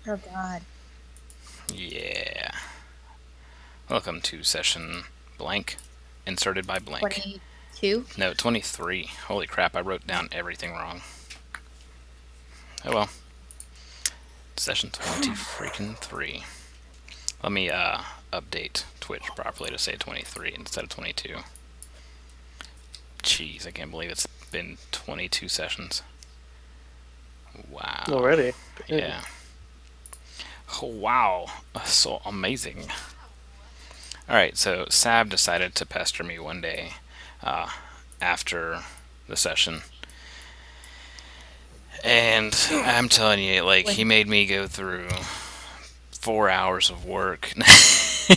Oh God. Yeah. Welcome to session blank, inserted by blank. 22? No, 23. Holy crap, I wrote down everything wrong. Oh well. Session 20 freaking 3. Let me update Twitch properly to say 23 instead of 22. Jeez, I can't believe it's been 22 sessions. Wow. Already. Dang. Yeah. Oh, wow. So amazing. Alright, so Sab decided to pester me one day uh, after the session. And I'm telling you, like, he When made me go through 4 hours of work. I was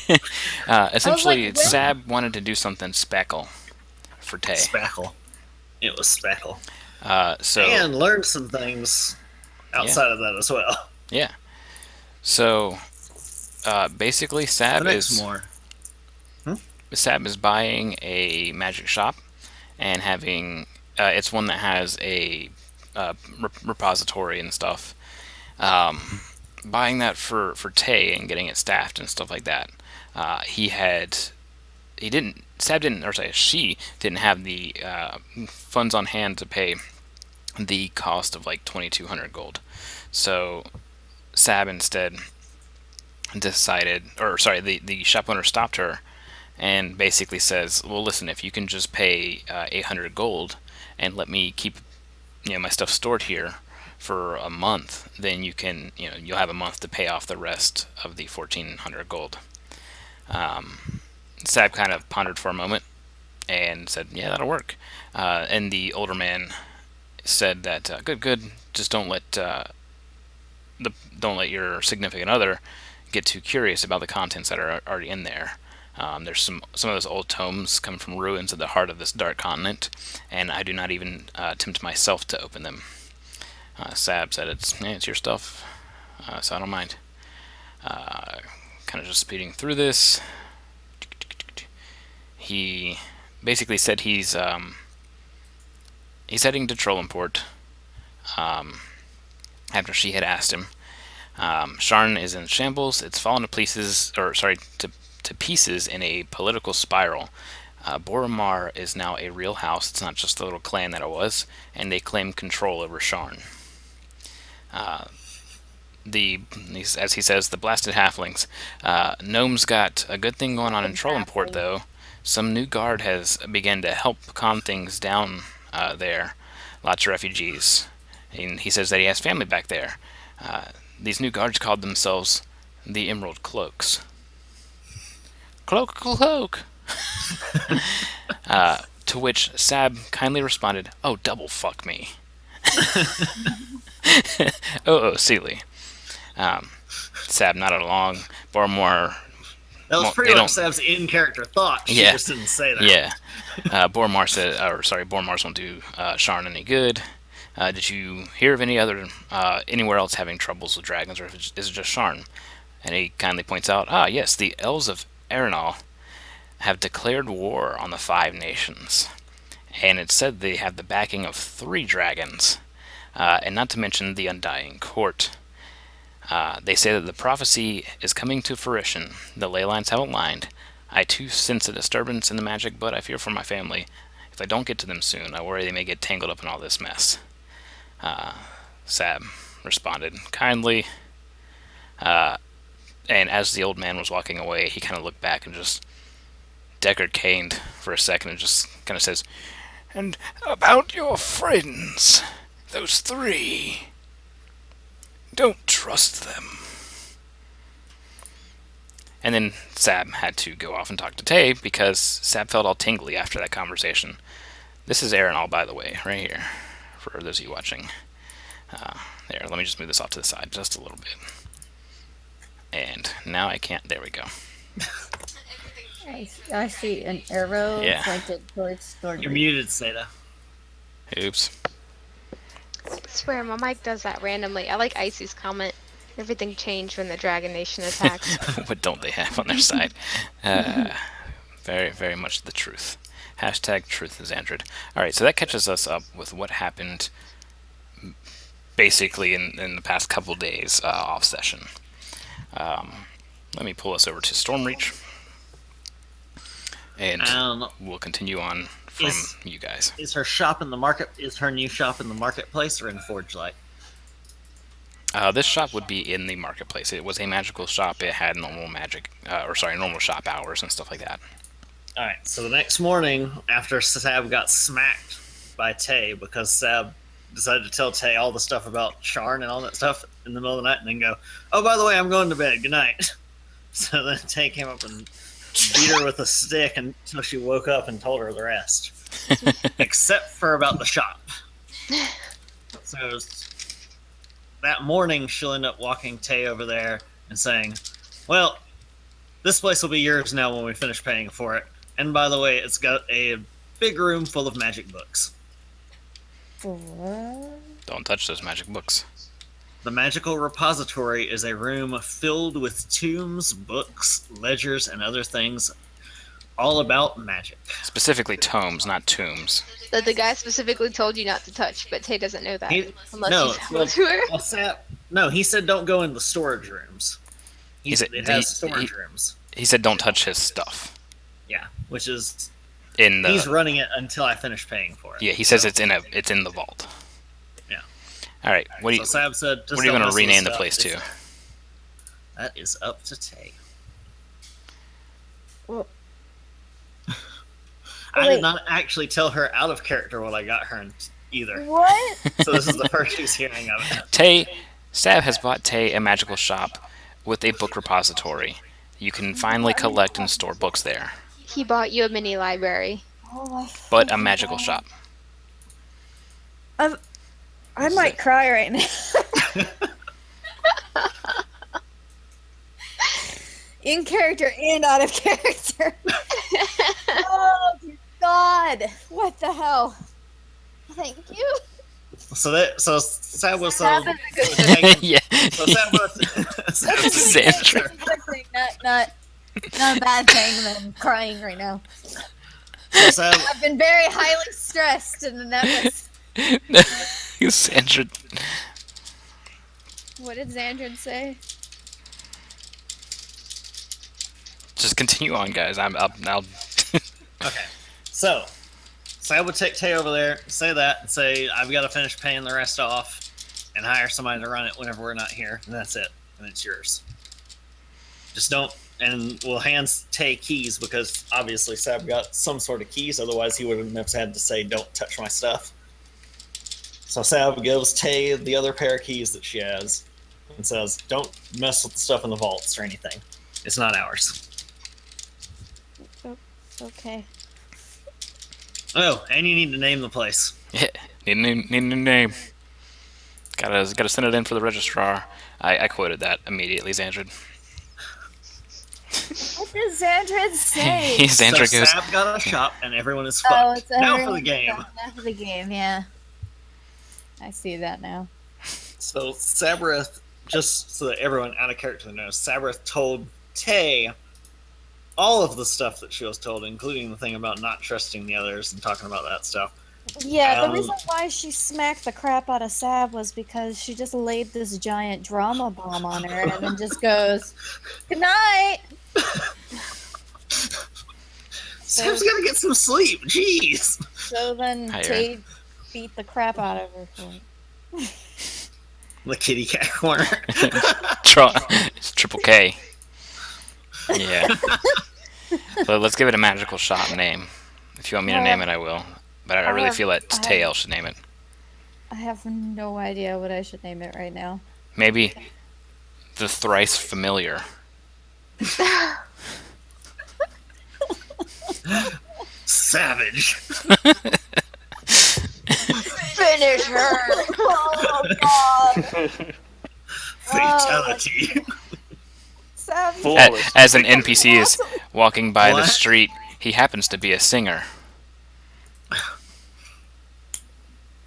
like, Essentially, when? Sab wanted to do something speckle for Tay. Spackle. It was Spackle. So, And learned some things yeah, outside of that as well. yeah. So, basically, The next more. Sab is buying a magic shop and having it's one that has a repository and stuff. Buying that for Tay and getting it staffed and stuff like that. He didn't Sab didn't or sorry she didn't have the funds on hand to pay the cost of like 2,200 gold. So Sab instead decided, or sorry, the shop owner stopped her and basically says, "Well, listen, if you can just pay 800 gold and let me keep my stuff stored here for a month, then you'll have a month to pay off the rest of the 1,400 gold." Sab kind of pondered for a moment and said, "Yeah, that'll work." And the older man said that, "Good, good. Just don't let your significant other get too curious about the contents that are already in there. There's some of those old tomes come from ruins at the heart of this dark continent, and I do not even tempt myself to open them." Sab said, "It's your stuff, so I don't mind." Kind of just speeding through this, he basically said he's heading to Trollimport. After she had asked him, Sharn is in shambles. It's fallen to pieces, or sorry, to pieces in a political spiral. Boromar is now a real house. It's not just the little clan that it was, and they claim control over Sharn. As he says, the blasted halflings. Gnome's got a good thing going on in Trollimport, Exactly. though. Some new guard has begun to help calm things down there. Lots of refugees. And he says that he has family back there. These new guards called themselves the Emerald Cloaks. Cloak, cloak! To which Sab kindly responded, "Oh, double fuck me." Oh, Sealy. Sab nodded along. Boromar, That was they pretty much don't. Sab's in character thought. She Yeah, just didn't say that. yeah. Boromars won't do Sharn any good. Did you hear of anywhere else having troubles with dragons, or is it just Sharn? And he kindly points out, yes, the elves of Arenal have declared war on the Five Nations, and it's said they have the backing of 3 dragons, and not to mention the Undying Court. They say that the prophecy is coming to fruition. The ley lines have aligned. I too sense a disturbance in the magic, but I fear for my family. If I don't get to them soon, I worry they may get tangled up in all this mess. Sab responded kindly, and as the old man was walking away, he kind of looked back and just Deckard caned for a second and just kind of says, "And about your friends, those 3, don't trust them." And then Sab had to go off and talk to Tay because Sab felt all tingly after that conversation. This is Arenal, by the way, right here, for those of you watching. There, let me just move this off to the side just a little bit. And now I can't. There we go. I see an arrow Yeah. pointed towards You're Thornbury. muted, Seda. Oops. I swear, my mic does that randomly. I like Icy's comment. Everything changed when the Dragon Nation attacked. What don't they have on their side? Uh, very, very much the truth. Hashtag truth is Android. Alright, so that catches us up with what happened basically in the past couple days off session. Let me pull us over to Stormreach, and we'll continue on from you guys. Is her shop in the market? Is her new shop in the marketplace or in Forge Light? This shop would be in the marketplace. It was a magical shop. It had normal normal shop hours and stuff like that. All right. So the next morning, after Sab got smacked by Tay because Sab decided to tell Tay all the stuff about Sharn and all that stuff in the middle of the night, and then go, "Oh, by the way, I'm going to bed. Good night." So then Tay came up and beat her with a stick until she woke up and told her the rest, except for about the shop. So that morning, she'll end up walking Tay over there and saying, "Well, this place will be yours now when we finish paying for it. And by the way, it's got a big room full of magic books." Don't touch those magic books. The magical repository is a room filled with tombs, books, ledgers, and other things all about magic. Specifically tomes, not tombs. That the guy specifically told you not to touch, but Tay doesn't know that. Unless no, you tell to her. No, he said don't go in the storage rooms. It has storage he, rooms. He said don't touch his stuff. Yeah, which is in the. He's running it until I finish paying for it. Yeah, he says it's in the vault. Yeah. All right. What So Sab said, what are you going to rename the place to? That is up to Tay. Well, I did not actually tell her out of character what I got her either. what? So this is the first she's hearing of it. Sab has bought Tay a magical shop with a book repository. You can finally collect and store books there. He bought you a mini library. But a magical shop. I might cry right now. In character and out of character. Oh, dear God. What the hell? Thank you. So Sab was Yeah. So Sab was Sandra. Not a bad thing that I'm crying right now. So Sab, I've been very highly stressed, and that was... Sandra. What did Xandrid say? Just continue on, guys. I'll. okay. So Sab would take Tay over there, say that, and say, "I've got to finish paying the rest off and hire somebody to run it whenever we're not here, and that's it. And it's yours. Just don't." And we'll hand Tay keys because obviously Sab got some sort of keys, otherwise he would have had to say, "Don't touch my stuff." So Sab gives Tay the other pair of keys that she has and says, "Don't mess with the stuff in the vaults or anything. It's not ours." Okay. Oh, and you need to name the place. Yeah, need a new name. Gotta send it in for the registrar. I quoted that immediately, Xandrid. What does Xandrid say? Xandrid So goes. Sab got a shop and everyone is Oh, fucked. it's Now for everyone- the game. Now for the game, yeah. I see that now. So Sabrith, just so that everyone out of character knows, Sabrith told Tay all of the stuff that she was told, including the thing about not trusting the others and talking about that stuff. Yeah, the reason why she smacked the crap out of Sab was because she just laid this giant drama bomb on her and then just goes, "Good night." Sab's gotta get some sleep. Jeez. So then Hi, Tay beat the crap out of her for it. The kitty cat corner. It's Triple K. Yeah. So let's give it a magical shop name. If you want me to name it, I will. But I really feel that Tail should name it. I have no idea what I should name it right now. Maybe the Thrice Familiar. Savage. Finish her! Oh, God. Fatality. Sab, As an NPC is walking by the What? street, he happens to be a singer.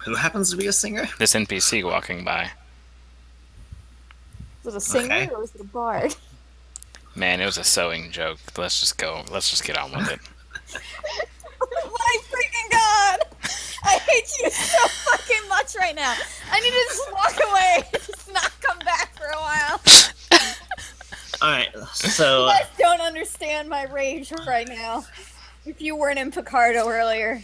Who happens to be a singer? This NPC walking by. was it a singer Okay. or was it a bard? Man, it was a sewing joke. Let's just go. Let's just get on with it. My freaking God! I hate you so fucking much right now. I need to just walk away. Just not come back for a while. All right, You so guys don't understand my rage right now. If you weren't in Picardo earlier.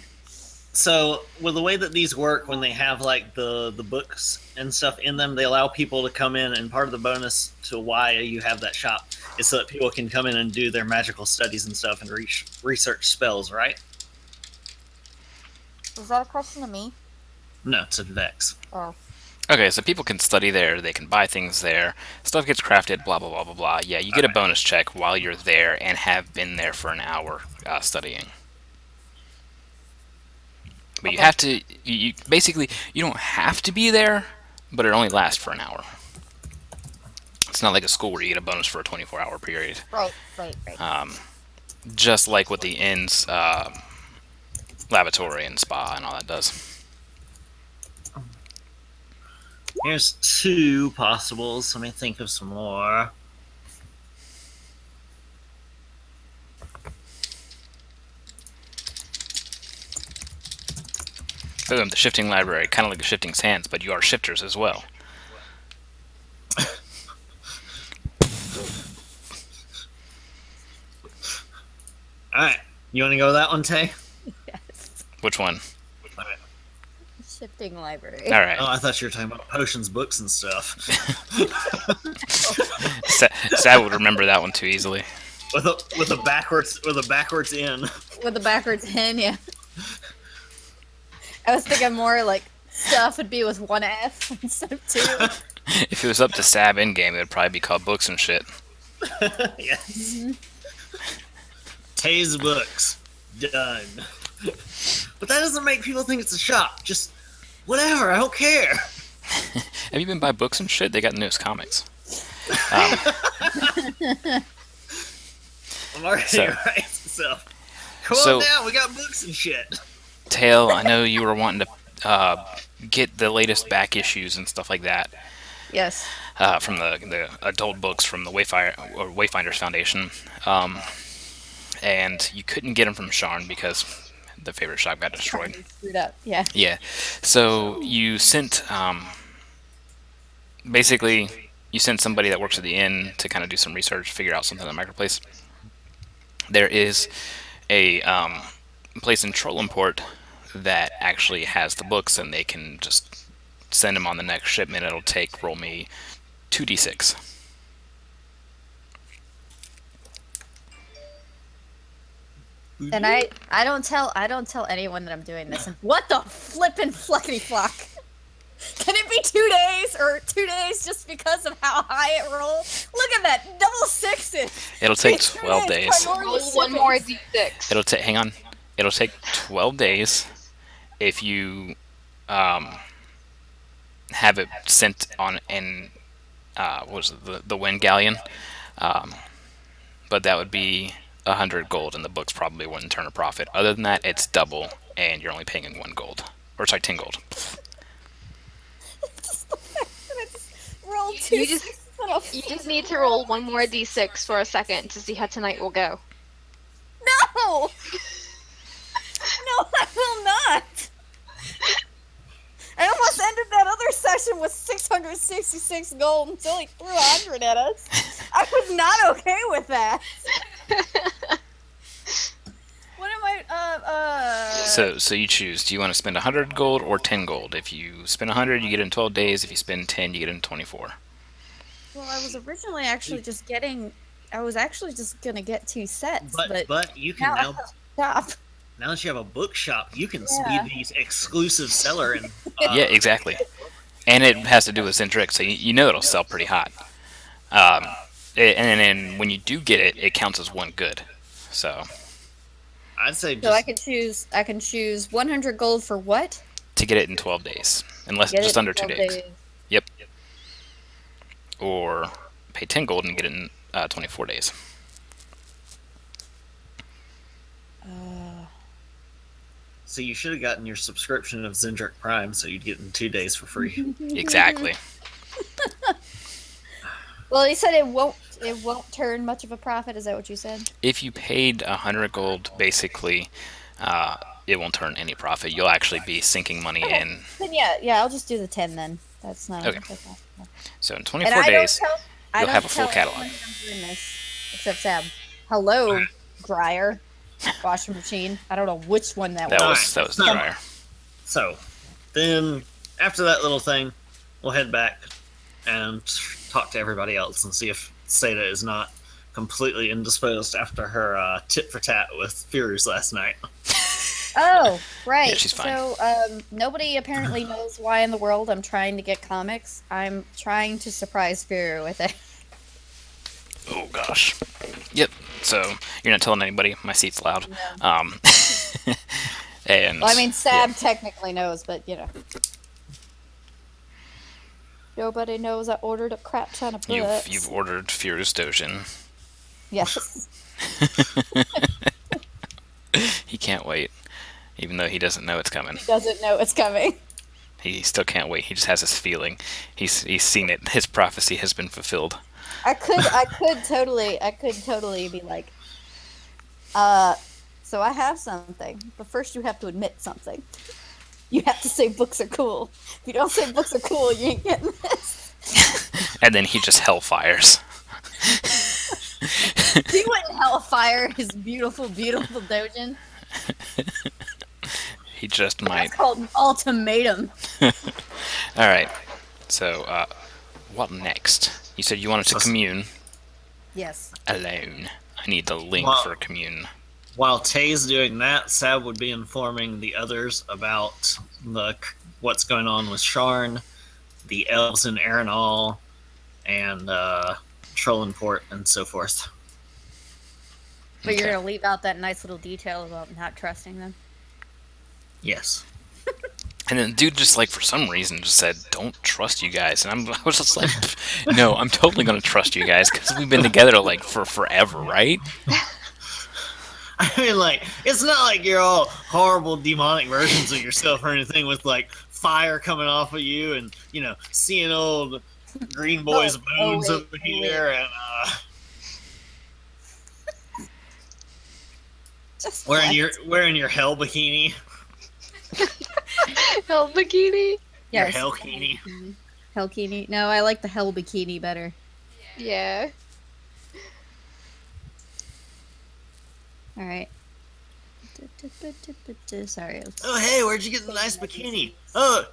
so with the way that these work, when they have like the books and stuff in them, they allow people to come in, and part of the bonus to why you have that shop is so that people can come in and do their magical studies and stuff and research spells, right? Was that a question to me? No, to Vex. Oh. Okay, so people can study there, they can buy things there, stuff gets crafted, blah, blah, blah, blah, blah. Yeah, you get a bonus check while you're there and have been there for an hour studying. But you have to, you basically, you don't have to be there, but it only lasts for an hour. It's not like a school where you get a bonus for a 24-hour period. Right. Just like what the inn's lavatory and spa and all that does. Here's 2 possibles. Let me think of some more. Boom, the shifting library, kind of like the shifting sands, but you are shifters as well. All right, you want to go with that one, Tay? Yes. Which one? Shifting library. All right. Oh, I thought you were talking about potions, books, and stuff. Sad would remember that one too easily. with a backwards in. With the backwards in, yeah. I was thinking more like stuff would be with 1 F instead of 2. If it was up to Sab in game, it would probably be called books and shit. Yes. Tay's books. Done. But that doesn't make people think it's a shop. Just whatever. I don't care. Have you been by books and shit? They got the newest comics. I'm already So- right. So come So- on down. We got books and shit. Tail, I know you were wanting to get the latest back issues and stuff like that Yes. from the adult books from the Wayfinders Foundation, and you couldn't get them from Sharn because the favorite shop got destroyed. Screwed up. Yeah. Yeah, so you sent basically you sent somebody that works at the inn to kind of do some research, figure out something in the marketplace. There is a place in Trollimport that actually has the books, and they can just send them on the next shipment. It'll roll me 2d6. And I don't tell anyone that I'm doing this. And what the flippin' fluckety flock? Can it be 2 days or 2 days just because of how high it rolled? Look at that, double 6s. It'll take It's 12 days. priority Roll one more shipping. d6. It'll take. Hang on. It'll take 12 days if you have it sent on an what was it, the Wind Galleon, but that would be 100 gold, and the books probably wouldn't turn a profit. Other than that, it's double, and you're only paying 1 gold, or sorry, 10 gold. Roll 2 You just- 6s on a You just need to roll one more d6 for a second to see how tonight will go. No! No, I will not! I almost ended that other session with 666 gold until he threw 100 at us. I was not okay with that. What am I, So you choose. Do you want to spend 100 gold or 10 gold? If you spend 100, you get it in 12 days. If you spend 10, you get it in 24. Well, I was originally actually just gonna get 2 sets, But you can now I now, have to stop. now that you have a bookshop, you can Yeah. be the exclusive seller and Yeah, exactly. And it has to do with Zendrick, so you know it'll sell pretty hot. And then when you do get it, it counts as 1 good. So I'd say So just I can choose 100 gold for what? to get it in 12 days, unless Get just it under in 2 12 days. Yep. Or pay 10 gold and get it in 24 days. so you should have gotten your subscription of Zendrick Prime, so you'd get it in 2 days for free. Exactly. Well, you said it won't turn much of a profit. Is that what you said? If you paid 100 gold, basically, it won't turn any profit. You'll actually be sinking money Okay. in. Then yeah, I'll just do the 10 then. That's not Okay. that's not- So in And 24 I days, don't tell, I you'll don't have a full tell catalog. anyone I'm doing this, except Sam. Hello, dryer, washing machine. I don't know which one that that was. was the Alright. dryer. So, then after that little thing, we'll head back and talk to everybody else and see if Seda is not completely indisposed after her tit for tat with Furies last night. Oh, right. Yeah, she's fine. So, nobody apparently knows why in the world I'm trying to get comics. I'm trying to surprise Fury with it. Oh gosh. Yep. So you're not telling anybody. My seat's loud. No. And Well, I mean, Sab yeah. technically knows, but you know. Nobody knows I ordered a crap ton of books. You've ordered Furious Dojin. Yes. He can't wait, even though he doesn't know it's coming. He doesn't know it's coming. He still can't wait. He just has this feeling. He's seen it. His prophecy has been fulfilled. I could totally be like, so I have something, but first you have to admit something. You have to say books are cool. If you don't say books are cool, you ain't getting this. And then he just hellfires. He wouldn't hellfire his beautiful, beautiful Dojin. He just might. That's called an ultimatum. All right. So, what next? You said you wanted to commune Yes. alone. I need the link Wow. for commune. While Tay's doing that, Sab would be informing the others about what's going on with Sharn, the elves in Arenal, and Trollenport, and so forth. But you're Okay. gonna leave out that nice little detail about not trusting them. Yes. And then the dude just like for some reason just said, "Don't trust you guys," and I was just like, "No, I'm totally gonna trust you guys because we've been together like for forever, right?" I mean, like, it's not like you're all horrible demonic versions of yourself or anything with, like, fire coming off of you and, you know, seeing old Green Boy's bones wait, over here and Just wearing your hell bikini. Hell bikini. Your yes. hell bikini. Hellkini. No, I like the hell bikini better. Yeah. All right. Sorry. Oh, hey, where'd you get the nice bikini? Oh,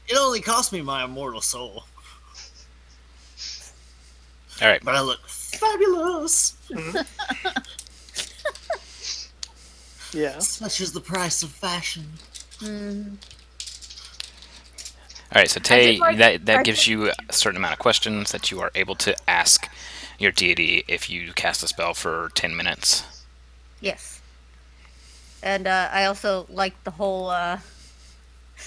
it only cost me my immortal soul, All right. but I look fabulous. Yeah. Such is the price of fashion. Mm, All right. So Tay, did like- that I gives you a certain amount of questions that you are able to ask your deity if you cast a spell for 10 minutes. yes. And I also like the whole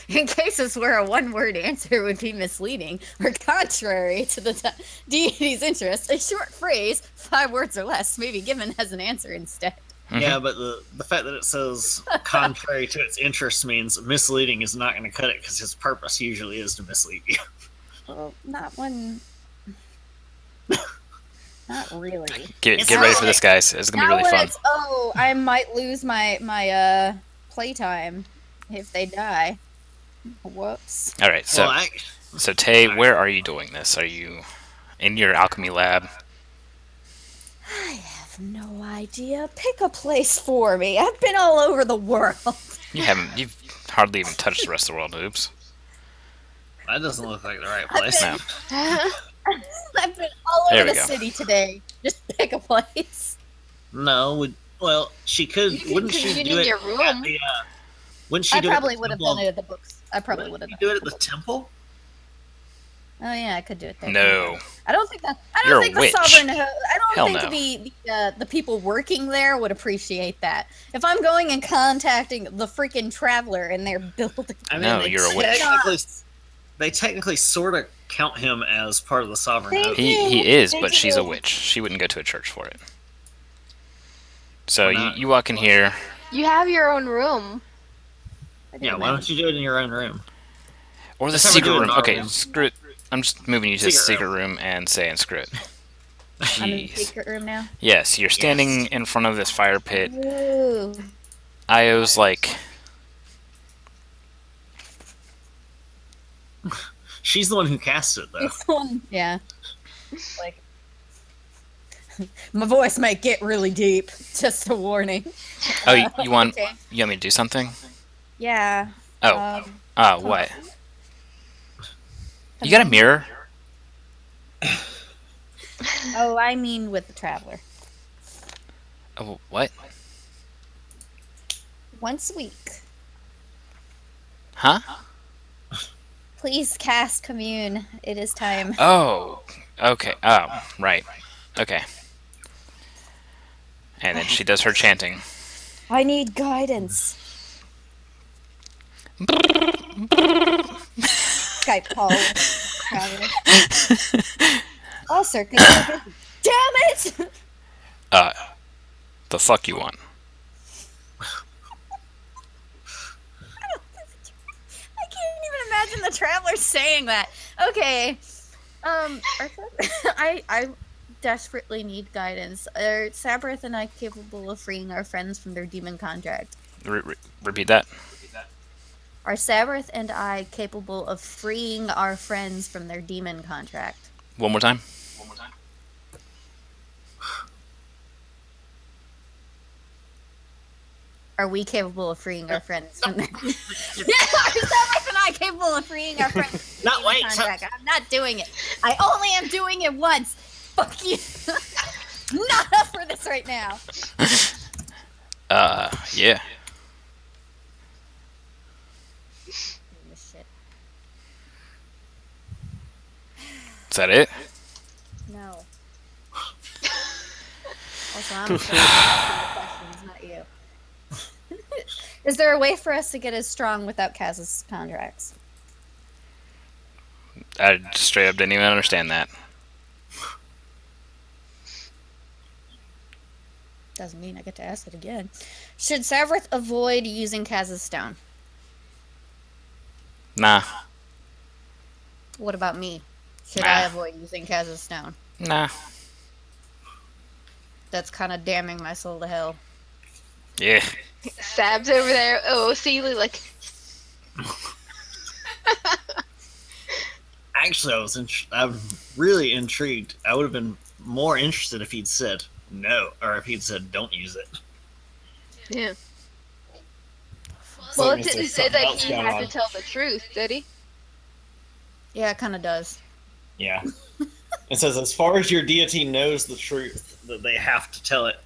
in cases where a one-word answer would be misleading or contrary to the deity's interest, a short phrase, 5 words or less, may be given as an answer instead. Yeah, but the fact that it says contrary to its interest means misleading is not going to cut it because his purpose usually is to mislead you. Well, not when. Not really. Get It's ready not for this, guys. It's gonna be Not really when fun. it's, oh, I might lose my playtime if they die. Whoops. All right. So Well, so Tay, where are you doing this? Are you in your alchemy lab? I have no idea. Pick a place for me. I've been all over the world. You've hardly even touched the rest of the world. Oops. that doesn't look like the right place. No. I've been all There over we the go. city today. Just pick a place. No, well, she could. You can Wouldn't she commune do in it your at room. the? Wouldn't she I do it? probably at the would have temple? done it at the books. I probably would have Wouldn't you done do it at the temple? Oh yeah, I could do it there. No. I don't think that. I You're don't a think the witch. sovereign. I don't Hell think no. the people working there would appreciate that. If I'm going and contacting the freaking traveler in their building, I mean, No, they you're a witch. They technically sort of count him as part of the sovereign. They oath. He is, They but she's a do. witch. She wouldn't go to a church for it. So Why not? you walk in here. You have your own room. Yeah, why don't you do it in your own room? Or the Let's have her do secret it in room. our Okay, room. screw it. I'm just moving you to the Secret secret room and saying screw it. I'm in the Jeez. secret room now. Yes, you're standing in front of this fire pit. Ooh. Io's like She's the one who cast it, though. This one, yeah. Like, my voice might get really deep. Just a warning. Oh, you want Okay. you want me to do something? Yeah. Oh, Um, what? You got a mirror? Oh, I mean with the traveler. Oh, what? Once a week. Huh? Please cast commune. It is time. Oh, okay. Oh, right. Okay. And then she does her chanting. I need guidance. Skype call. with traveler. Oh, sir, could you- damn it! The fuck you want? I can't even imagine the traveler saying that. Okay. I desperately need guidance. Are Sabrith and I capable of freeing our friends from their demon contract? Repeat that. Are Sabrith and I capable of freeing our friends from their demon contract? One more time. Are we capable of freeing our friends from their... Yeah, are Sabrith and I capable of freeing our friends from their No, demon wait, contract? I'm not doing it. I only am doing it once. Fuck you. Not up for this right now. Yeah. Shit. Is that it? No. Also, I'm just gonna ask you the questions, not you. Is there a way for us to get as strong without Kaz's contracts? I straight up didn't even understand that. Doesn't mean I get to ask it again. Should Savrith avoid using Kaz's stone? Nah. What about me? Should I Nah. avoid using Kaz's stone? Nah. That's kind of damning my soul to hell. Yeah. Sab's over there. Oh, Sealy, like. Actually, I'm really intrigued. I would have been more interested if he'd said no, or if he'd said don't use it. Yeah. So Well, that it means didn't there's say something that else he going had on. to tell the truth, did he? Yeah, it kind of does. Yeah. It says, as far as your deity knows the truth, that they have to tell it,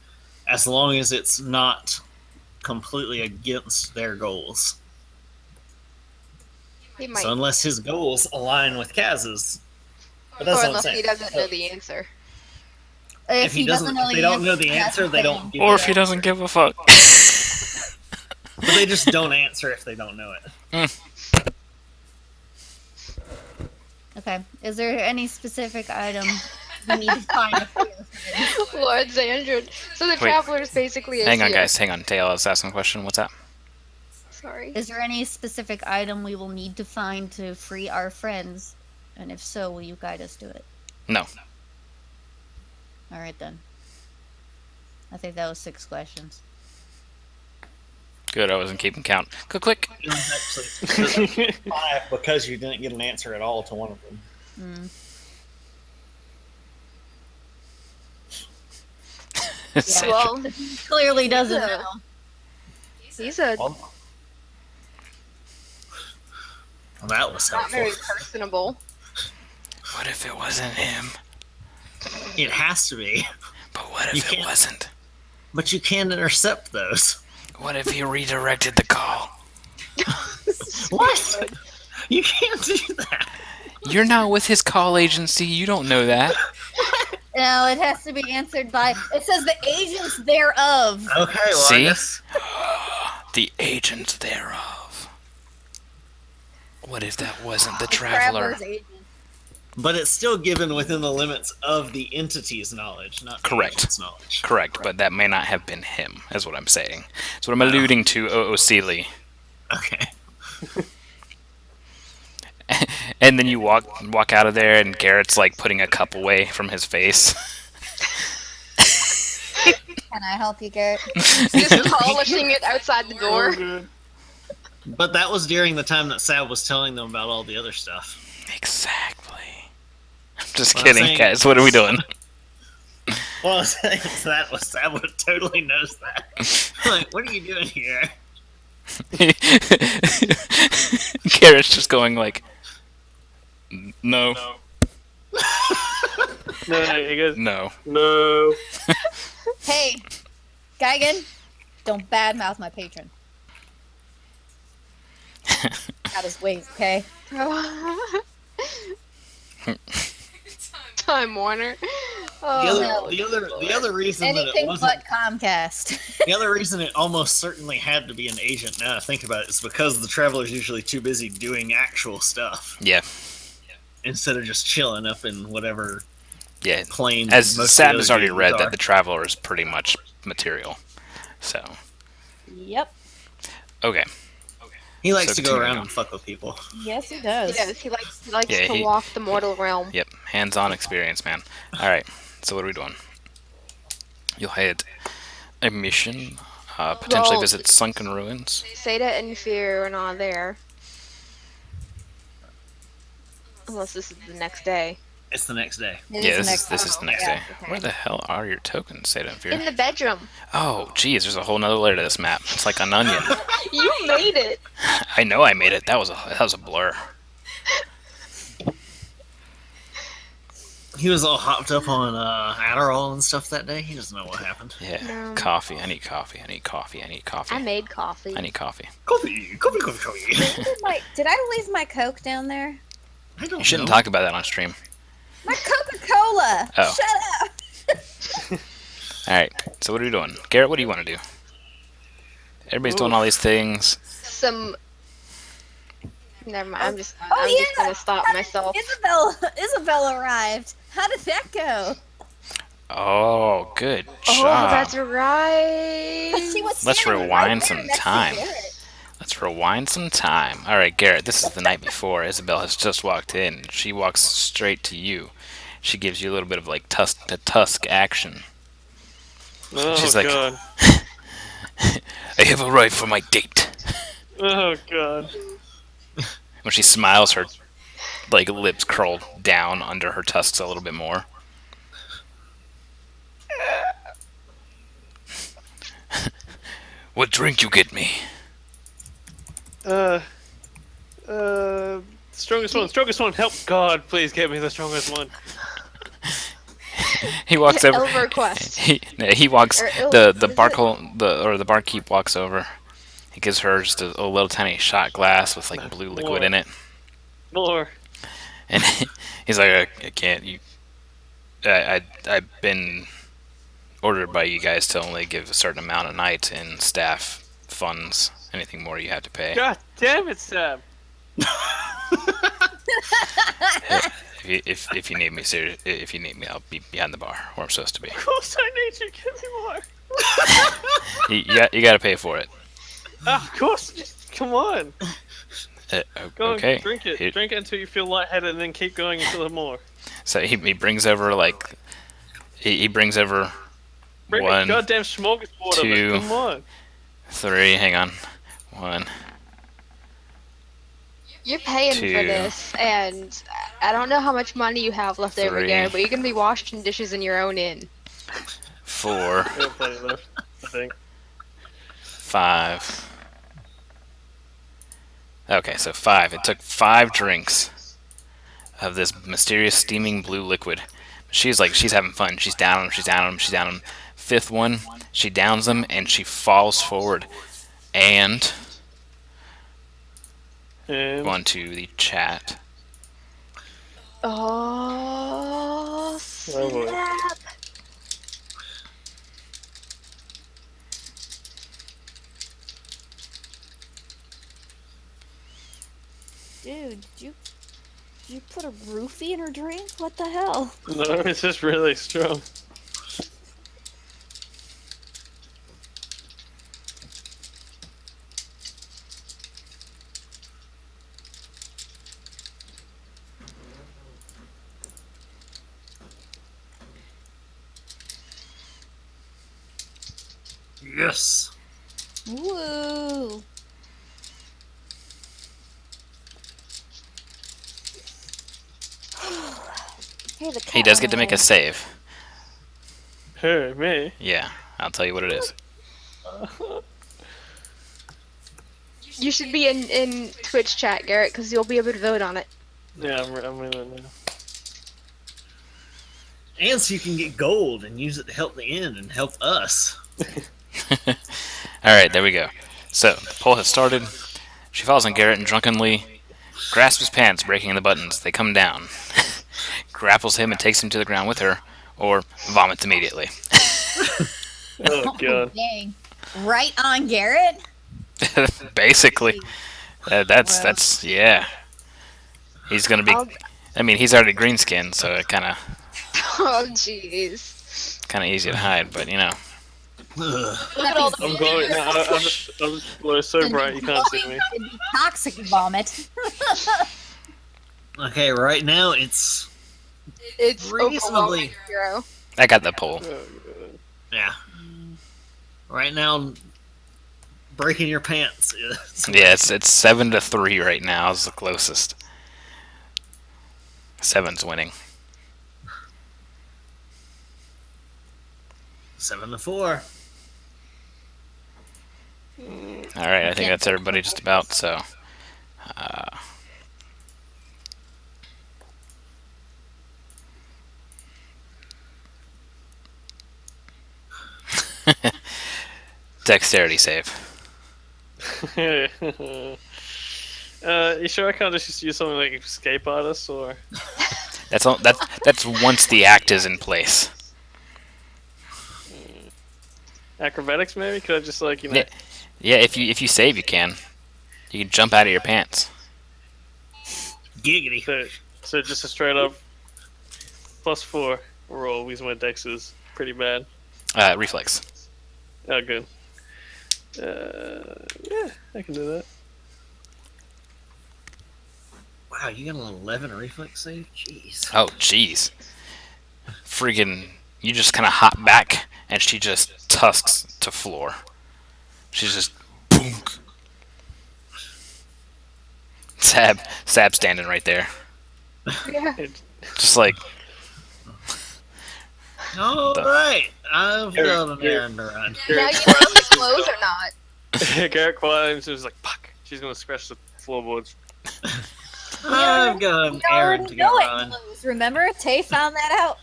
as long as it's not completely against their goals. He might. So unless his goals align with Kaz's, but that's Or what I'm unless saying. he doesn't know the answer. If he doesn't, if they don't know the answer, they don't. Give Or it if he out. doesn't give a fuck. But they just don't answer if they don't know it. Okay. Is there any specific item we need to find? Lord Xandrid. So the Wait. traveler is basically a Hang on, shield. guys. Hang on. Tail is asking a question. What's that? Sorry. Is there any specific item we will need to find to free our friends? And if so, will you guide us to it? No. Alright then. I think that was 6 questions. Good. I wasn't keeping count. Click, click. It was actually 5 because you didn't get an answer at all to one of them. Yeah. Well, Clearly doesn't Yeah. know. he's a Well, that was not helpful. very personable. What if it wasn't him? It has to be, But what You if it can't- wasn't? but you can intercept those. What if he redirected the call? What? You can't do that. You're not with his call agency. You don't know that. No, it has to be answered by. It says the agents thereof. Okay, well, See? I guess. The agents thereof. What if that wasn't the The traveler? traveler's agent. But it's still given within the limits of the entity's knowledge, not the Correct. agent's knowledge. Correct, but that may not have been him, is what I'm saying. That's what I'm alluding to, O'Sealy. Okay. And then you walk out of there, and Garrett's like putting a cup away from his face. Can I help you, Garrett? Just polishing it outside the door. Good. But that was during the time that Sab was telling them about all the other stuff. Makes Just Well, I'm kidding, saying- guys. What are we doing? Well, I was saying that was Sam would totally knows that. Like, what are you doing here? Garrett's just going like, no, No, he goes, no. no. Hey, Geigen, don't badmouth my patron. Got his ways, okay? Time Warner. The Oh, the other reason that it Anything wasn't but Comcast. the other reason it almost certainly had to be an agent. Now I think about it, is because the Traveler's usually too busy doing actual stuff Yeah, instead of just chilling up in whatever yeah. plane. As most of Sam the has other already dudes read are. that the Traveler is pretty much material. So, Yep. okay. He likes So to go continuing around on. and fuck with people. Yes, he does. yes, he likes Yeah, to he- walk the mortal realm. Yep, hands-on experience, man. All right, so what are we doing? You'll hit a mission, potentially Well- visit sunken ruins. Seda and Fear are not there. Unless this is the next day. It's the next day. It Yeah, is this is the next yeah, day. okay. Where the hell are your tokens, Seda and Fear? In the bedroom. Oh, geez, there's a whole nother layer to this map. It's like an onion. You made it. I know I made it. That was a blur. He was all hopped up on Adderall and stuff that day. He doesn't know what happened. Yeah, No. coffee. I need coffee. I need coffee. I need coffee. I made coffee. I need coffee. Coffee. Did I leave my Coke down there? I don't You shouldn't know. talk about that on stream. My Coca-Cola! Oh. Shut up! All right. So what are we doing, Garrett? What do you want to do? Everybody's doing all these things. Some. Never mind. I'm just yeah. gonna stop myself. Isabel arrived. How did that go? Oh, good Oh, job. that's right. She was Let's standing rewind there some next to time. Garrett. Let's rewind some time. All right, Garrett, this is the night before. Isabel has just walked in. She walks straight to you. She gives you a little bit of like tusk to tusk action. Oh, She's like- God. I have arrived for my date. Oh, God. When she smiles, her like lips curl down under her tusks a little bit more. What drink you get me? Strongest one. Strongest one. Help God, please get me the strongest one. He walks over. Elver quest. He walks. Or The barkeep walks over. He gives her just a little tiny shot glass with like blue liquid in it, More. and he's like, "I can't. I've been ordered by you guys to only give a certain amount a night in staff funds. Anything more, you have to pay. God damn it, Sam. If you need me, if you need me, I'll be behind the bar where I'm supposed to be. Of course I need you. Give me more. You got to pay for it. Of course. Just, come on. Go Okay. on, drink it. Here- Drink it until you feel lightheaded and then keep going until there's more. So he brings over like he brings over Bring me one, goddamn smorgasbord of two. it. Come on. 3. Hang on. 1. You're paying for 2. this, and I don't know how much money you have left over 3. there, but you're gonna be washing dishes in your own inn. 4. We have plenty left, I think. 5. Okay, so 5. It took 5 drinks of this mysterious steaming blue liquid. She's having fun. She's down him. She's down him. She's down him. 5th one, she downs him and she falls forward. And And on to the chat. Oh, Oh, boy. snap. Dude, did you put a roofie in her drink? What the hell? no, it's just really strong. Yes. Woo! Hey, the He cat does went get to make away. a save. Hey, me. Yeah, I'll tell you what it is. You should be in Twitch chat, Garrett, because you'll be able to vote on it. Yeah, I'm in it now. And so you can get gold and use it to help the inn and help us. All right, there we go. So the poll has started. She falls on Garrett and drunkenly grasps his pants, breaking the buttons. They come down. Grapples him and takes him to the ground with her, or vomits immediately. Oh god. Dang. Right on Garrett? Basically, that's yeah. He's gonna be. I'll- I mean, he's already green skinned, so it kind of Oh, jeez. easy to hide. But you know, Ugh. Look at all the I'm glowing. No, I'm just glowing so bright you can't see me. It'd be toxic vomit. Okay, right now it's It's reasonably- overwhelming, Hero. I got the poll. yeah. Right now, breaking your pants. Is, Yeah, it's 7-3 right now. Is the closest. 7's winning. 7-4. All right, I think that's everybody just about. So, uh, dexterity save. You sure I can't just use something like escape artist or? That's all. That's once the act is in place. Acrobatics maybe? Could I just like Yeah, yeah. If you save, you can. You can jump out of your pants. Giggity. so just a straight up +4 roll because my dex is pretty bad. Reflex. Oh good. Yeah, I can do that. Wow, you got an 11 reflex save? Jeez. Oh, jeez. Friggin', you just kind of hop back, and she just tusks to floor. She's just boom. Sab standing right there, Yeah. just like Alright, I've Here, got an here. errand to run. Now you know if it glows or not. Garrett climbs and is like, "Fuck!" She's gonna scratch the floorboards. I've got an errand to go know it run. glows, remember? Tay found that out.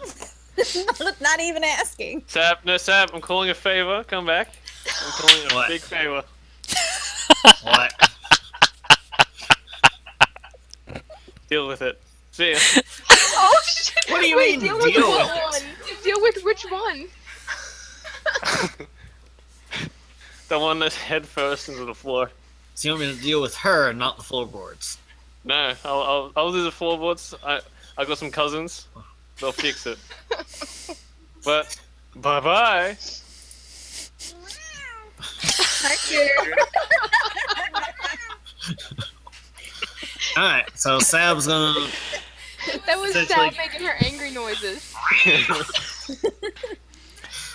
Not even asking. Sab, no Sab, I'm calling a favor. Come back. I'm calling a What? big favor. What? Deal with it. See ya. Oh shit! What do you Wait, mean, deal with deal what with one? Deal with which one? The one that's head first into the floor. So you want me to deal with her and not the floorboards? No, I'll do the floorboards. I got some cousins. They'll fix it. But bye bye. Alright, so Sab's gonna. That was Essentially- Sab making her angry noises.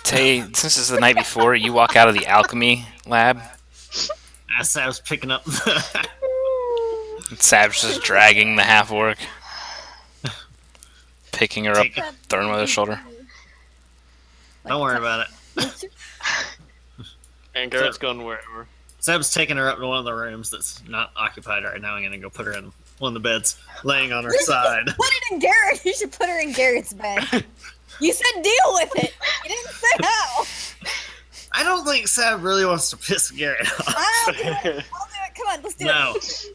Tay. Since it's the night before, you walk out of the alchemy lab. As Sab's picking up. And Sab's just dragging the half orc, picking her up, Take it. throwing her over the shoulder. Don't worry about it. And Garrett's gone wherever. Seb's taking her up to one of the rooms that's not occupied right now. I'm gonna go put her in one of the beds, laying on her side. Put it in Garrett. You should put her in Garrett's bed. You said deal with it. You didn't say how. I don't think Seb really wants to piss Garrett off. I'll do it. I'll do it. Come on, let's do No. it.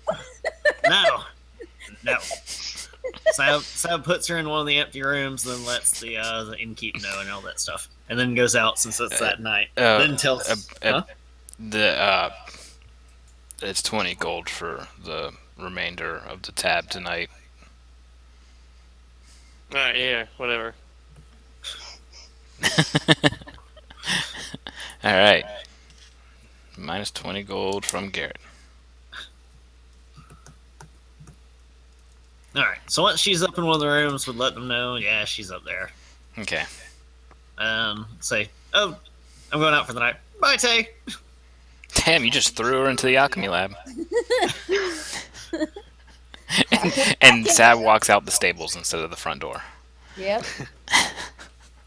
No. Seb puts her in one of the empty rooms, then lets the innkeep know and all that stuff, and then goes out since it's that night. Then tells. Huh? It's 20 gold for the remainder of the tab tonight. Alright, yeah, whatever. All right. Minus 20 gold from Garrett. All right. So once she's up in one of the rooms, we'd let them know. Yeah, she's up there. Okay. Say, oh, I'm going out for the night. Bye, Tay. Damn, you just threw her into the alchemy lab. and Sab walks out the stables instead of the front door. Yep.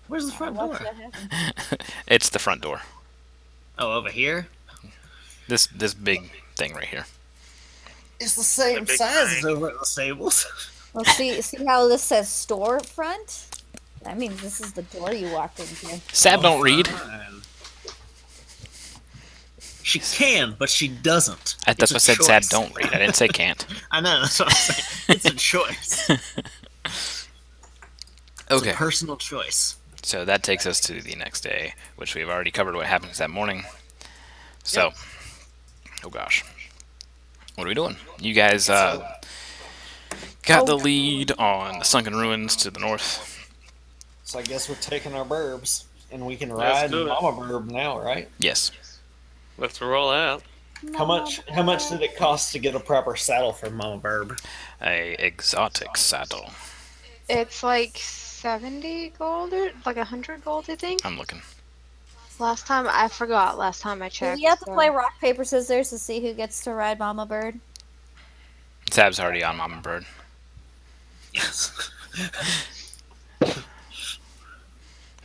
Where's the front door? Watch that happen. It's the front door. Oh, over here? This big thing right here. It's the same The big size guy. as over at the stables. Well, see how this says store front? That means this is the door you walked into. Sab don't read. Fine. She can, but she doesn't. That's what I It's said. a Sab choice. don't read. I didn't say can't. I know, that's what I'm saying. It's a choice. It's Okay. a personal choice. So that takes us to the next day, which we've already covered what happens that morning. So, oh gosh, what are we doing? You guys got the lead on the sunken ruins to the north. So I guess we're taking our burbs, and we can Let's ride do it. Mama Burb now, right? Yes. Let's roll out. How much did it cost to get a proper saddle for Mama Burb? A exotic saddle. It's like 70 gold or like 100 gold, I think. I'm looking. Last time I forgot. Last time I Do checked. you have to so- play rock paper scissors to see who gets to ride Mama Bird? Sab's already on Mama Bird. Yes.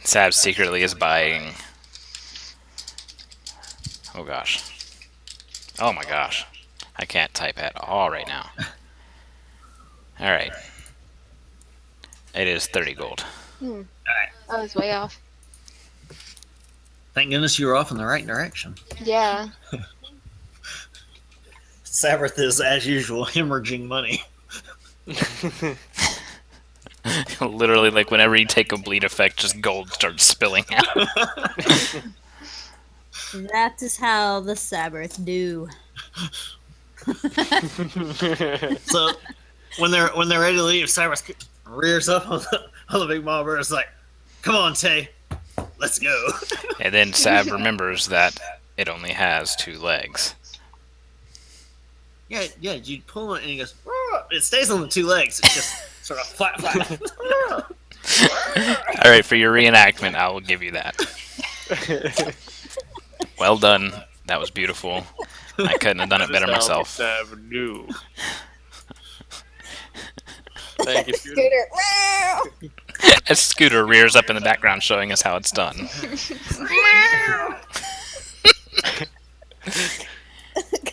Sab secretly is buying. Oh gosh. Oh my gosh. I can't type at all right now. Alright. It is 30 gold. I was way off. Thank goodness you were off in the right direction. Yeah. Sabrath is, as usual, hemorrhaging money. Literally, like, whenever you take a bleed effect, just gold starts spilling out. That is how the Sabbath do. So when they're ready to leave, Sabrath rears up on the big Mama Bird. It's like, "Come on, Tay, let's go." And then Sab remembers that it only has 2 legs. Yeah. You pull it, and he goes. "Roar." It stays on the 2 legs. It's just sort of flat. Alright, for your reenactment, I will give you that. Well done. That was beautiful. I couldn't have done it better myself. Sab-do. Thank you, Scooter. Scooter. Meow. A scooter rears up in the background showing us how it's done.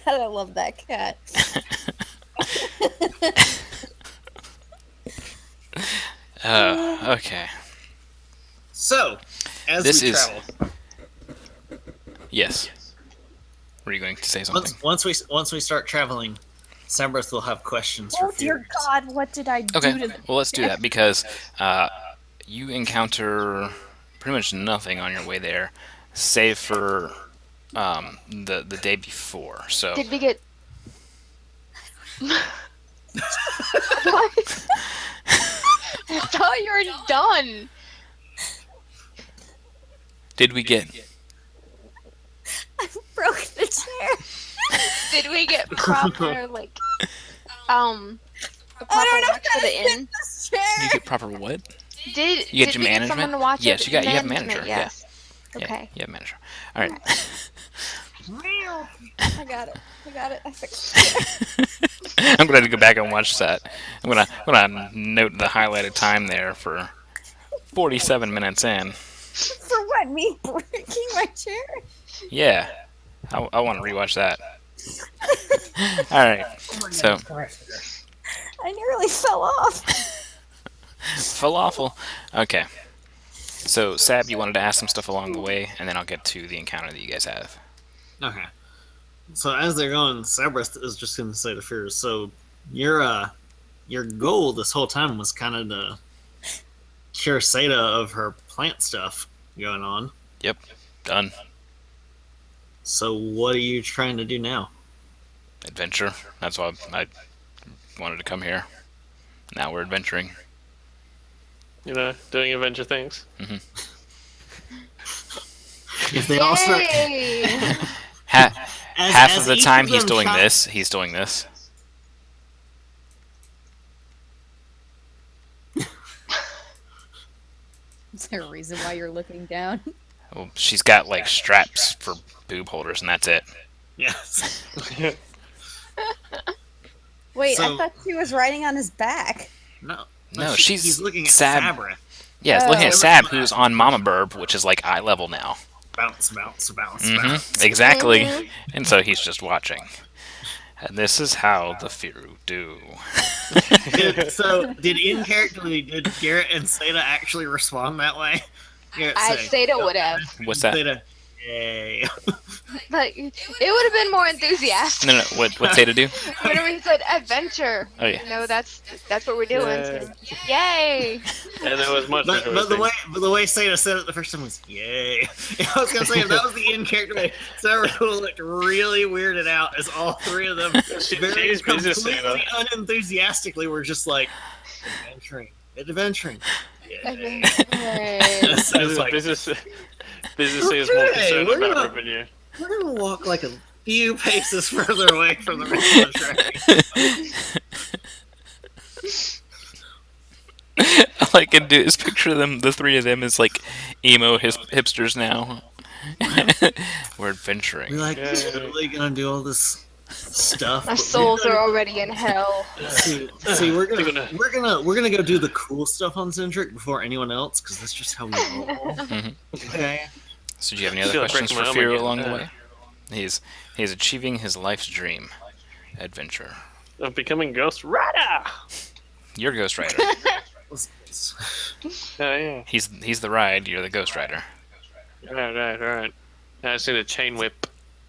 God, I love that cat. Okay. So, as This we is- travel, Yes. Were you going to say something? once we start traveling, Sabrath will have questions Oh for dear Furious. God, what did I do Okay, to them? well, let's do that because you encounter pretty much nothing on your way there, save for the day before. So Did we get? What? I thought you were done. did we get? I broke the chair. Did we get proper like a I proper don't know watch for how to the sit inn? this You chair. get proper what? Did You get did your we management? Get someone to watch Yes, it? you have manager, yeah. Yes. Okay. Yeah, manager. All right. I got it. I fixed it. I'm going to go back and watch that. I'm gonna note the highlighted time there for 47 minutes in. For what? Me breaking my chair? Yeah, I want to rewatch that. All right. So I nearly fell off. falafel. Okay. So Sab, you wanted to ask some stuff along the way, and then I'll get to the encounter that you guys have. Okay. So as they're going, Sabrath is just going to say to Furious, so your goal this whole time was kind of to cure Seda of her plant stuff going on. Yep. Done. So what are you trying to do now? Adventure. That's why I wanted to come here. Now we're adventuring. You know, doing adventure things. If they all start, Yay! Half of the each time he's them doing try- this, he's doing this. Is there a reason why you're looking down? Well, she's got like straps for boob holders, and that's it. Yes. Wait, I So- thought she was riding on his back. No. No, he's looking at Sab. Sabra. Yeah, it's looking at Oh. Sab, who's on Mama Burb, which is like eye level now. Bounce, bounce, bounce, Hmm bounce. Exactly. Mhm. And so he's just watching. And this is how the Firu do. Did in character, did Garrett and Seda actually respond that way? Garrett I say, Seda would have, What's that? Seda, yay. but it would have been more enthusiastic. No, what's Zeta do? When we said adventure, Oh, yeah. you know, that's what we're doing. Yeah. So, yay! And there was much But the way Seda said it the first time was yay. I was gonna say if that was the in character, Sarah looked really weirded out as all three of them very She's busy, completely Seda. unenthusiastically were just like adventuring. Yay. Hooray. So it's like, business is more Okay, concerned we're about gonna- revenue. we're gonna walk like a few paces further away from the rest of the train. All I can do is picture them, the three of them, as like emo hipsters now. We're adventuring. We're like Yeah. totally gonna do all this stuff. Our but souls we're are gonna- already in hell. See, we're gonna go do the cool stuff on Centric before anyone else, because that's just how we roll. Mhm. Okay. So do you have any I other feel like questions for breaking my arm Firu again. along the Yeah. way? He's achieving his life's dream, adventure. Of becoming Ghost Rider. You're Ghost Rider. Yeah. He's the ride. You're the Ghost Rider. Right. I just need a chain whip.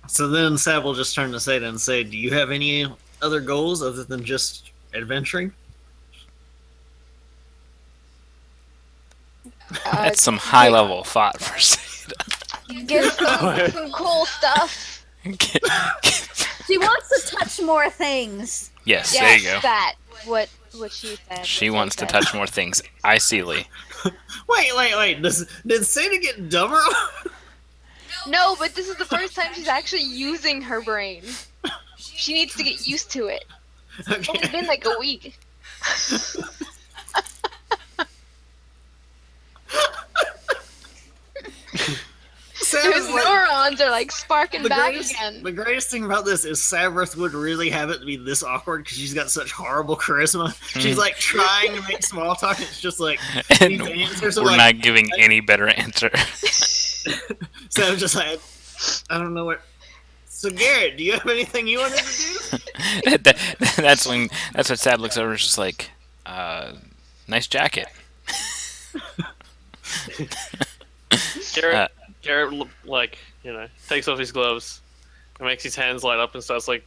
So then Sab will just turn to Seda and say, "Do you have any other goals other than just adventuring?" That's some high level thought for Seda. Get some cool stuff. She wants to touch more things. Yes, Yes, there you go. that. What she said. She what wants to said. touch more things. I see, Lee. Wait. Did Seda get dumber? No, but this is the first time she's actually using her brain. She needs to get used to it. It's only Okay. been like a week. Sab His is like, neurons are like sparking back the again. greatest thing about this is Sabrith would really have it to be this awkward because she's got such horrible charisma. She's like trying to make small talk. It's just like And these answers are we're like not giving any better answer. Sab's just like I don't know what. So Garrett, do you have anything you wanted to do? That's when Sab looks over and is just like, nice jacket. Garrett, like, takes off his gloves and makes his hands light up and starts, like,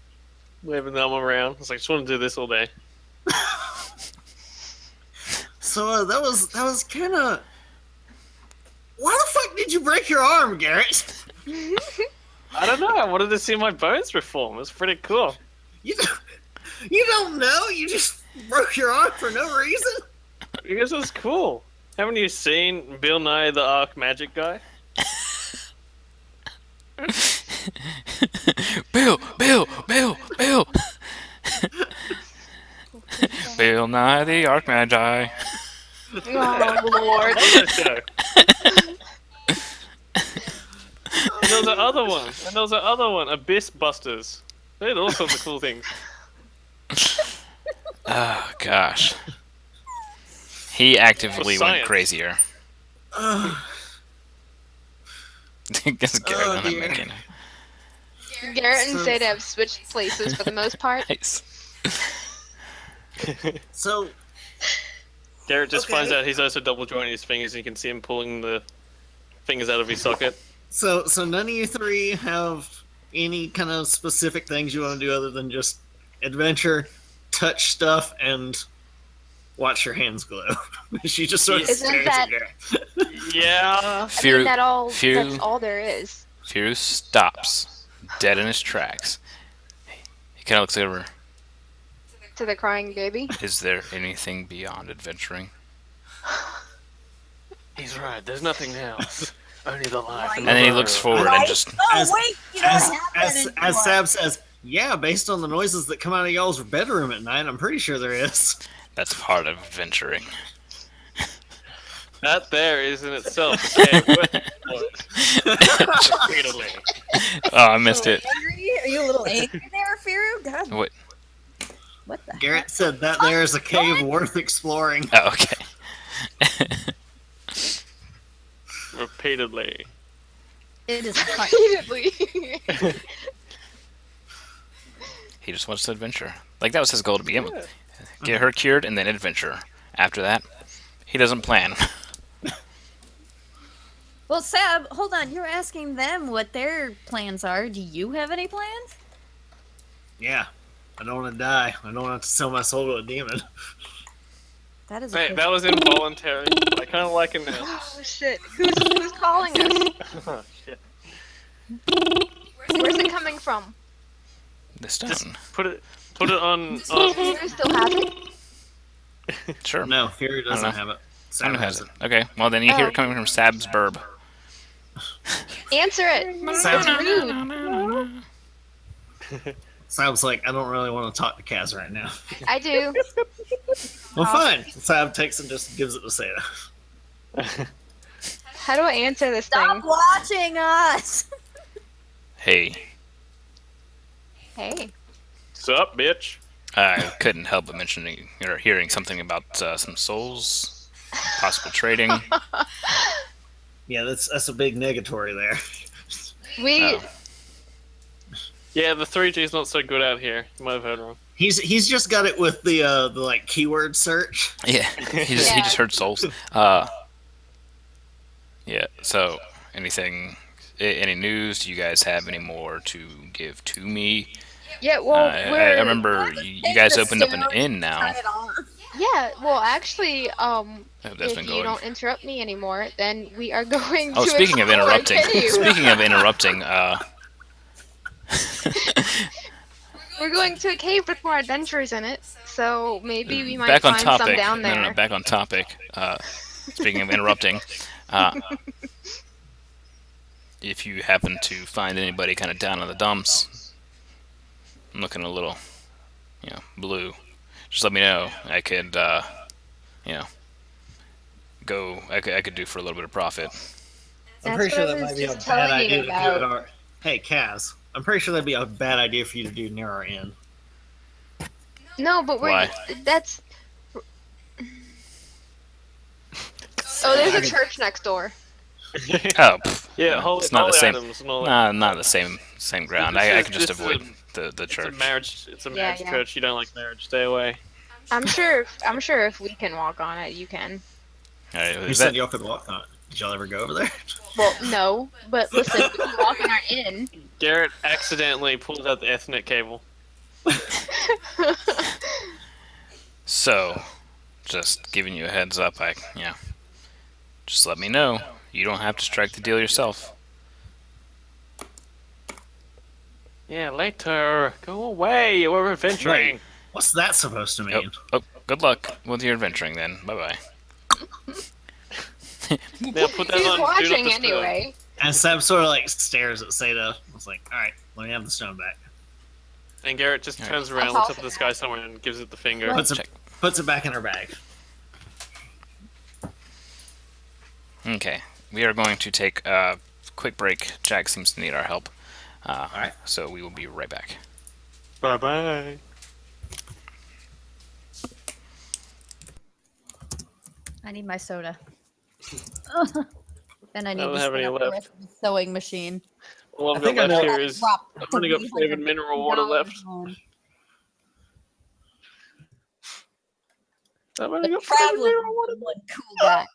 waving them around. It's like, I just want to do this all day. So that was kind of. Why the fuck did you break your arm, Garrett? I don't know. I wanted to see my bones reform. It was pretty cool. You don't know. You just broke your arm for no reason. Because it was cool. Haven't you seen Bill Nye the Ark Magic Guy? Bill. Bill Nye the Archmagi. Oh lord. That show. And there was another one. Abyss Busters. They had all sorts of cool things. Oh gosh. He actively For went science. crazier. Guess Garrett Oh, on that dear. mechanic. Garrett and So- Zeta have switched places for the most part. Nice. So Garrett just Okay. finds out he's also double jointing his fingers and you can see him pulling the fingers out of his socket. So none of you three have any kind of specific things you want to do other than just adventure, touch stuff, and watch your hands glow. She just sort of Isn't stares that- at Garrett. Yeah. I Firu, mean, Firu- that's all there is. Firu stops, dead in his tracks. He kind of looks over. To the crying baby. Is there anything beyond adventuring? He's right. There's nothing else. Only the life. And then he looks forward and just. Oh As- wait, you don't As have that as anymore. Sab says, yeah, based on the noises that come out of y'all's bedroom at night, I'm pretty sure there is. That's part of adventuring. That there is in itself. Repeatedly. Oh, I missed it. Angry? Are you a little angry there, Firu? God, What? what the Garrett said that there is a cave worth exploring. Oh, okay. Repeatedly. It is fun. Repeatedly. He just wants to adventure. Like, that was his goal to begin Yeah. with. Get her cured and then adventure. After that, he doesn't plan. Well, Sab, hold on. You're asking them what their plans are. Do you have any plans? Yeah. I don't want to die. I don't want to sell my soul to a demon. That is. Wait, that was involuntary. I kind of like it now. Oh shit! Who's calling us? Shit. Where's it coming from? The stone. Just put it on. Who still has it? Sure. No, Fury doesn't know. have it. I know Sam has it. Okay, well then you hear it coming from Sab's burb. Answer it. Sam's, Rude. Sam's like, I don't really want to talk to Kaz right now. I do. Well, fine. Sam takes and just gives it to Seda. How do I answer this Stop thing? watching us. Hey, Hey. Sup, bitch? I couldn't help but mentioning or hearing something about some souls, possible trading. Yeah, that's a big negatory there. We. Oh. Yeah, the 3G's not so good out here. You might have heard wrong. He's just got it with the like keyword search. Yeah, he just heard souls. Yeah. So, any news? Do you guys have any more to give to me? Yeah. Well, I remember you guys opened up an inn now. Turn it on. Yeah. Well, actually, I hope that's if been you going. don't interrupt me anymore, then we are going Oh, to. speaking of explore a interrupting, cave. We're going to a cave with more adventures in it, so maybe we might back on find topic. some down there. No, back on topic. Speaking of interrupting, if you happen to find anybody kind of down in the dumps, I'm looking a little, blue. Just let me know. I could, go. I could do for a little bit of profit. I'm That's pretty sure what I that was might be a just bad telling you idea to do about. at our. Hey, Kaz. I'm pretty sure that'd be a bad idea for you to do near our inn. No, but we're. Why? That's. Oh, there's a church next door. Oh, Yeah, holy, it's not the holy same. items and all that. Not the same ground. I could just This is avoid the It's church. a marriage. It's a Yeah, marriage yeah. church. You don't like marriage. Stay away. I'm sure if we can walk on it, you can. All right, You is said that, y'all could walk on it. Did y'all ever go over there? Well, no, but listen, we can walk in our inn. Garrett accidentally pulled out the Ethernet cable. so, just giving you a heads up. Just let me know. You don't have to strike the deal yourself. Yeah, later. Go away. We're adventuring. What's that supposed to mean? Oh, good luck with your adventuring then. Bye bye. Yeah, put that He's on. Do not watching disturb. anyway. And Sam sort of like stares at Seda. I was like, all right, let me have the stone back. And Garrett just Alright. turns around, looks up at the sky somewhere, and gives it the finger. Puts it, Check. puts it back in her bag. Okay, we are going to take a quick break. Jack seems to need our help. Alright. So we will be right back. Bye bye. I need my soda. And I need don't to have any set up the left. rest of the sewing machine. All I've I think got I left know- here is I've only got flavored mineral water left. I've only The got flavored traveler mineral water. one cool guy.